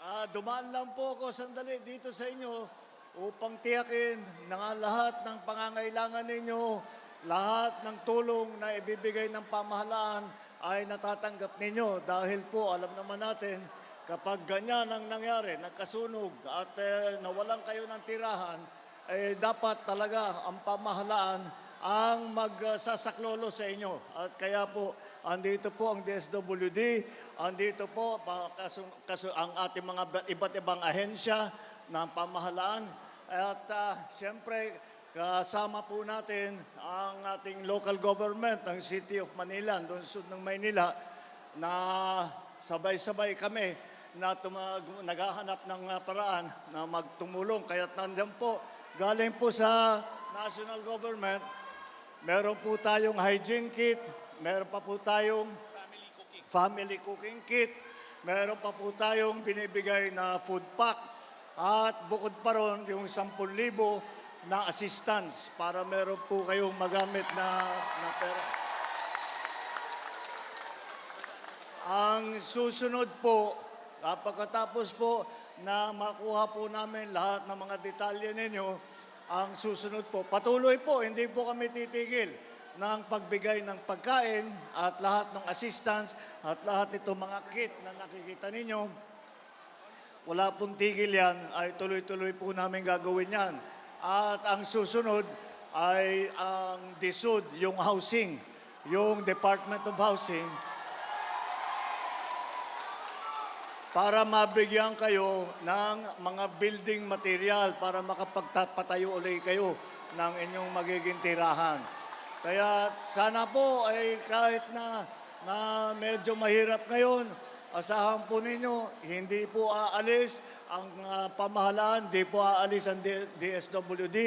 Dumaan lang po ako sandali dito sa inyo upang tiyakin na lahat ng pangangailangan ninyo, lahat ng tulong na ibibigay ng pamahalaan ay natatanggap ninyo. Dahil po, alam naman natin, kapag ganyan ang nangyari, nagkasunog at nawalan kayo ng tirahan, dapat talaga ang pamahalaan ang magsasaklolo sa inyo. At kaya po, andito po ang DSWD, andito po ang ating mga iba't ibang ahensya ng pamahalaan. At siyempre, kasama po natin ang ating local government ng City of Manila, ang lungsod ng Maynila, na sabay-sabay kami na naghahanap ng paraan na magtumulong. Kaya't nandiyan po, galing po sa national government, meron po tayong hygiene kit, meron pa po tayong family cooking kit, meron pa po tayong binibigay na food pack, at bukod pa ron yung 10,000 na assistance para meron po kayong magamit na pera. Ang susunod po, pagkatapos po na makuha po namin lahat ng mga detalye ninyo, ang susunod po, patuloy po, hindi po kami titigil ng pagbigay ng pagkain at lahat ng assistance at lahat nito mga kit na nakikita ninyo. Wala pong tigil yan, ay tuloy-tuloy po namin gagawin yan. At ang susunod ay ang DSUD, yung housing, yung Department of Housing, para mabigyan kayo ng mga building material para makapagpatayo ulit kayo ng inyong magiging tirahan. Kaya sana po ay kahit na medyo mahirap ngayon, asahan po ninyo, hindi po aalis ang pamahalaan, hindi po aalis ang DSWD,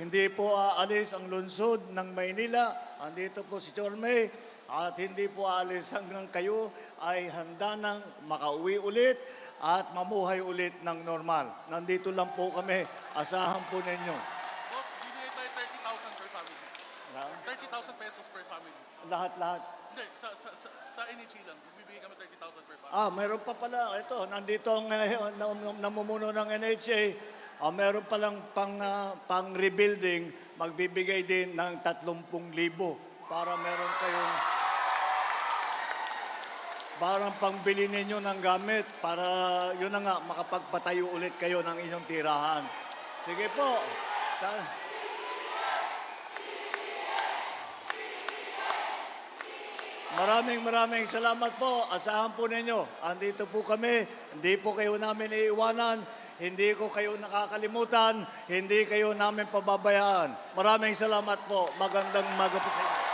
hindi po aalis ang lungsod ng Maynila, andito po si Chorme, at hindi po aalis hanggang kayo ay handa nang makauwi ulit at mamuhay ulit ng normal. Nandito lang po kami, asahan po ninyo. Boss, bibigay tayo 30,000 per family. 30,000 pesos per family. Lahat-lahat. Hindi, sa NHA lang, bibigay kami 30,000 per family. Mayroon pa pala. Ito, nandito ang namumuno ng NHA. Meron palang pang-rebuilding, magbibigay din ng 30,000 para meron kayong parang pangbili ninyo ng gamit para yun na nga, makapagpatayo ulit kayo ng inyong tirahan. Sige po. Maraming salamat po. Asahan po ninyo. Andito po kami. Hindi po kayo namin iiwanan. Hindi ko kayo nakakalimutan. Hindi kayo namin pababayaan. Maraming salamat po. Magandang umaga po sa inyo.